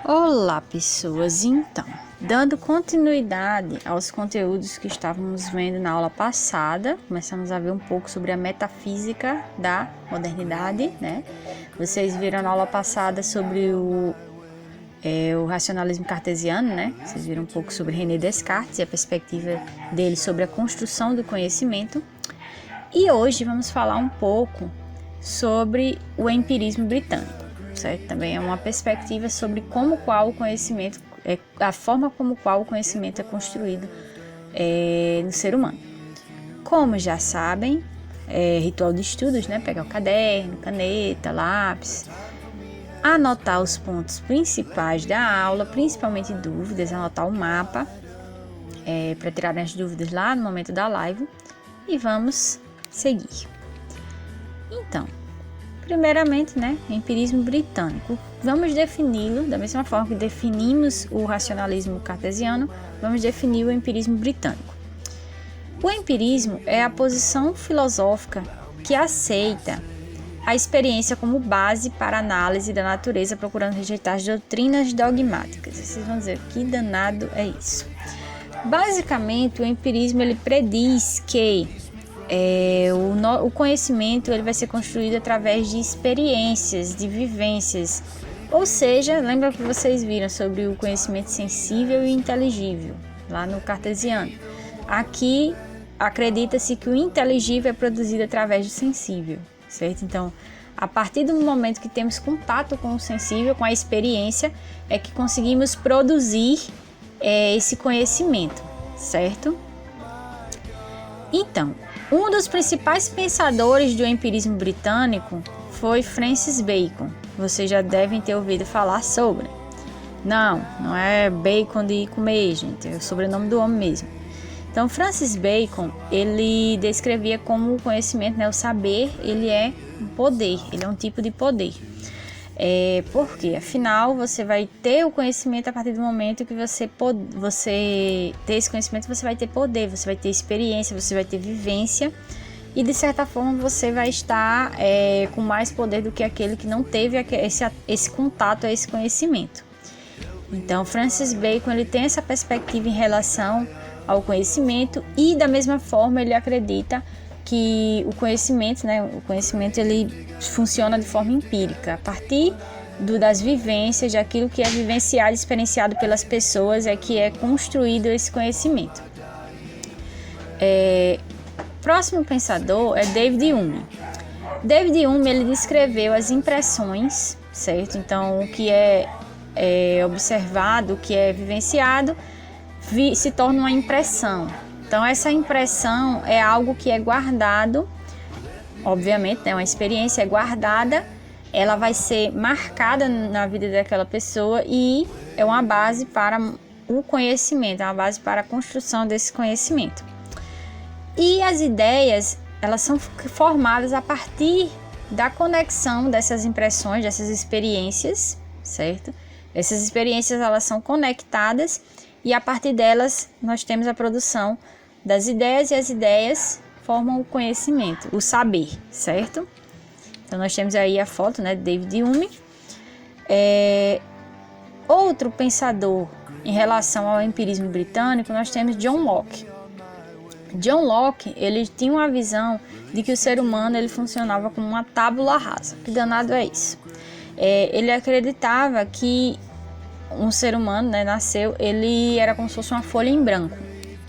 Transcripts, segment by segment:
Olá, pessoas! Então, dando continuidade aos conteúdos que estávamos vendo na aula passada, começamos a ver um pouco sobre a metafísica da modernidade, né? Vocês viram na aula passada sobre o racionalismo cartesiano, né? Vocês viram um pouco sobre René Descartes e a perspectiva dele sobre a construção do conhecimento. E hoje vamos falar um pouco sobre o empirismo britânico. Certo? Também é uma perspectiva sobre a forma como qual o conhecimento é construído no ser humano. Como já sabem, ritual de estudos, né? Pegar o caderno, caneta, lápis, anotar os pontos principais da aula, principalmente dúvidas, anotar o mapa para tirar as dúvidas lá no momento da live e vamos seguir. Então, primeiramente, né, empirismo britânico. Vamos defini-lo da mesma forma que definimos o racionalismo cartesiano, vamos definir o empirismo britânico. O empirismo é a posição filosófica que aceita a experiência como base para a análise da natureza, procurando rejeitar as doutrinas dogmáticas. Vocês vão dizer, que danado é isso? Basicamente, o empirismo ele prediz que o conhecimento ele vai ser construído através de experiências, de vivências. Ou seja, lembra que vocês viram sobre o conhecimento sensível e inteligível, lá no cartesiano. Aqui, acredita-se que o inteligível é produzido através do sensível, certo? Então, a partir do momento que temos contato com o sensível, com a experiência, é que conseguimos produzir esse conhecimento, certo? Então, um dos principais pensadores do empirismo britânico foi Francis Bacon. Vocês já devem ter ouvido falar sobre. Não é Bacon de comer, gente, é o sobrenome do homem mesmo. Então, Francis Bacon, ele descrevia como o conhecimento, né, o saber, ele é um poder, ele é um tipo de poder. Porque, afinal, você vai ter o conhecimento a partir do momento que você ter esse conhecimento, você vai ter poder, você vai ter experiência, você vai ter vivência e, de certa forma, você vai estar com mais poder do que aquele que não teve esse contato a esse conhecimento. Então, Francis Bacon ele tem essa perspectiva em relação ao conhecimento e, da mesma forma, ele acredita que o conhecimento, né, ele funciona de forma empírica, a partir das vivências, de aquilo que é vivenciado e experienciado pelas pessoas, é que é construído esse conhecimento. Próximo pensador é David Hume. David Hume ele descreveu as impressões, certo? Então, o que é observado, o que é vivenciado, se torna uma impressão. Então, essa impressão é algo que é guardado, obviamente, né, uma experiência é guardada, ela vai ser marcada na vida daquela pessoa e é uma base para o conhecimento, é uma base para a construção desse conhecimento. E as ideias, elas são formadas a partir da conexão dessas impressões, dessas experiências, certo? Essas experiências, elas são conectadas e a partir delas nós temos a produção das ideias e as ideias formam o conhecimento, o saber, certo? Então nós temos aí a foto, né, de David Hume. Outro pensador em relação ao empirismo britânico, nós temos John Locke. John Locke, ele tinha uma visão de que o ser humano ele funcionava como uma tábula rasa. Que danado é isso? Ele acreditava que um ser humano, né, nasceu, ele era como se fosse uma folha em branco,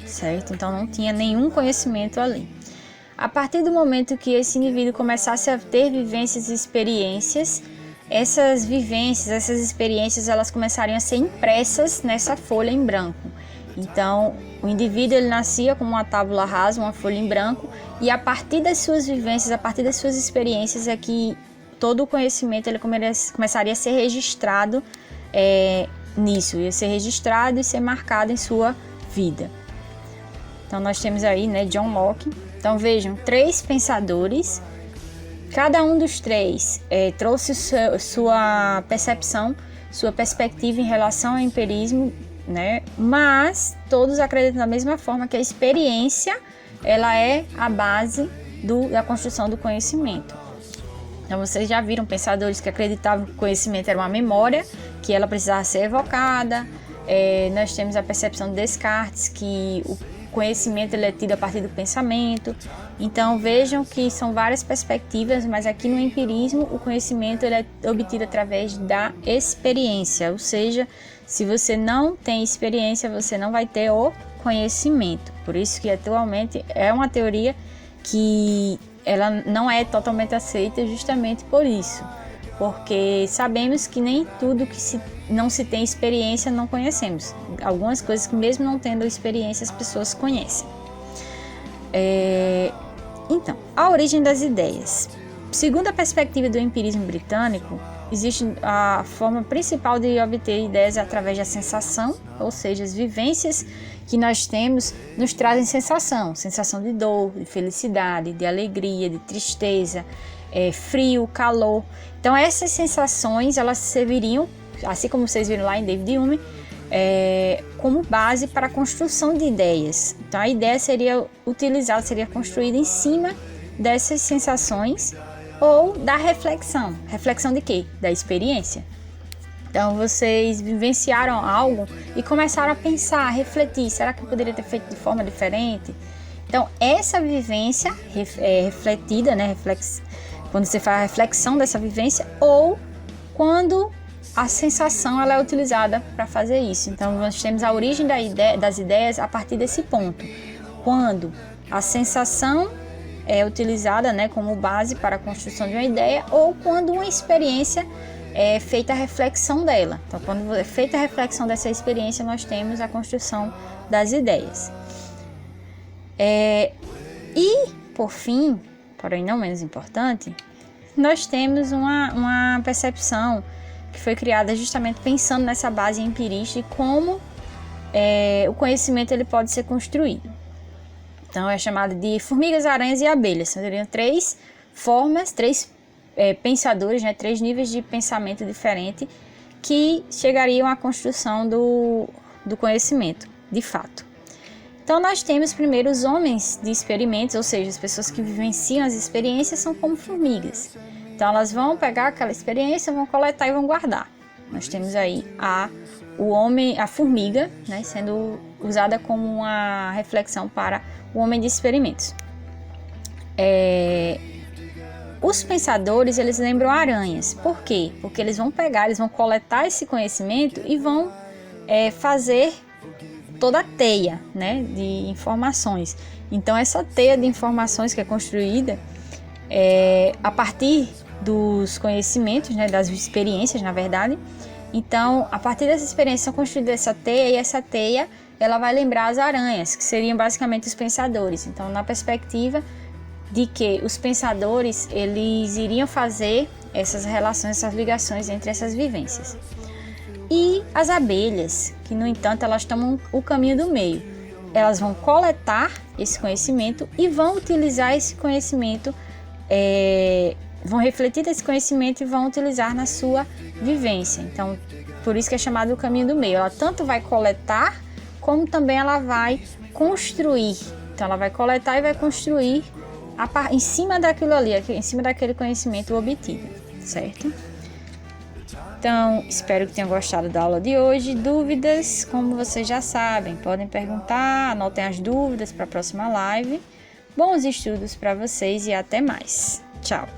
certo? Então não tinha nenhum conhecimento ali. A partir do momento que esse indivíduo começasse a ter vivências e experiências, essas vivências, essas experiências, elas começariam a ser impressas nessa folha em branco. Então, o indivíduo ele nascia como uma tábula rasa, uma folha em branco, e a partir das suas vivências, a partir das suas experiências é que todo o conhecimento ele começaria a ser registrado nisso, ia ser registrado e ser marcado em sua vida. Então nós temos aí, né, John Locke. Então vejam, 3 pensadores, cada um dos 3 trouxe sua percepção, sua perspectiva em relação ao empirismo, né, mas todos acreditam da mesma forma que a experiência ela é a base da construção do conhecimento. Então vocês já viram pensadores que acreditavam que o conhecimento era uma memória que ela precisava ser evocada. Nós temos a percepção de Descartes, que o conhecimento ele é tido a partir do pensamento. Então vejam que são várias perspectivas, mas aqui no empirismo o conhecimento ele é obtido através da experiência, ou seja, se você não tem experiência, você não vai ter o conhecimento. Por isso que atualmente é uma teoria que ela não é totalmente aceita justamente por isso, porque sabemos que nem tudo que não se tem experiência não conhecemos. Algumas coisas que mesmo não tendo experiência as pessoas conhecem. Então, a origem das ideias. Segundo a perspectiva do empirismo britânico, existe a forma principal de obter ideias através da sensação, ou seja, as vivências que nós temos nos trazem sensação de dor, de felicidade, de alegria, de tristeza, frio, calor. Então essas sensações elas serviriam, assim como vocês viram lá em David Hume, como base para a construção de ideias. Então a ideia seria construída em cima dessas sensações ou da reflexão. Reflexão de quê? Da experiência. Então vocês vivenciaram algo e começaram a pensar, a refletir, será que eu poderia ter feito de forma diferente? Então essa vivência refletida, né, quando você faz a reflexão dessa vivência, ou quando a sensação ela é utilizada para fazer isso. Então nós temos a origem das ideias a partir desse ponto, quando a sensação é utilizada, né, como base para a construção de uma ideia, ou quando uma experiência é feita a reflexão dela. Então quando é feita a reflexão dessa experiência, nós temos a construção das ideias. E por fim, porém não menos importante, nós temos uma percepção que foi criada justamente pensando nessa base empirista e como o conhecimento ele pode ser construído. Então é chamado de formigas, aranhas e abelhas. Seriam três formas, três pensadores, né, três níveis de pensamento diferente que chegariam à construção do conhecimento, de fato. Então nós temos primeiro os homens de experimentos, ou seja, as pessoas que vivenciam as experiências são como formigas. Então elas vão pegar aquela experiência, vão coletar e vão guardar. Nós temos aí a formiga, né, sendo usada como uma reflexão para o homem de experimentos. Os pensadores, eles lembram aranhas. Por quê? Porque eles vão coletar esse conhecimento e vão fazer toda a teia, né, de informações. Então essa teia de informações que é construída a partir dos conhecimentos, né, das experiências, na verdade. Então, a partir dessa experiência são construídas essa teia, e essa teia ela vai lembrar as aranhas, que seriam basicamente os pensadores. Então, na perspectiva de que os pensadores eles iriam fazer essas relações, essas ligações entre essas vivências. E as abelhas, que no entanto elas tomam o caminho do meio. Elas vão coletar esse conhecimento e vão utilizar esse conhecimento, vão refletir esse conhecimento e vão utilizar na sua vivência. Então, por isso que é chamado o caminho do meio. Ela tanto vai coletar, como também ela vai construir. Então, ela vai coletar e vai construir em cima daquilo ali, em cima daquele conhecimento obtido, certo? Então, espero que tenham gostado da aula de hoje. Dúvidas, como vocês já sabem, podem perguntar, anotem as dúvidas para a próxima live. Bons estudos para vocês e até mais. Tchau!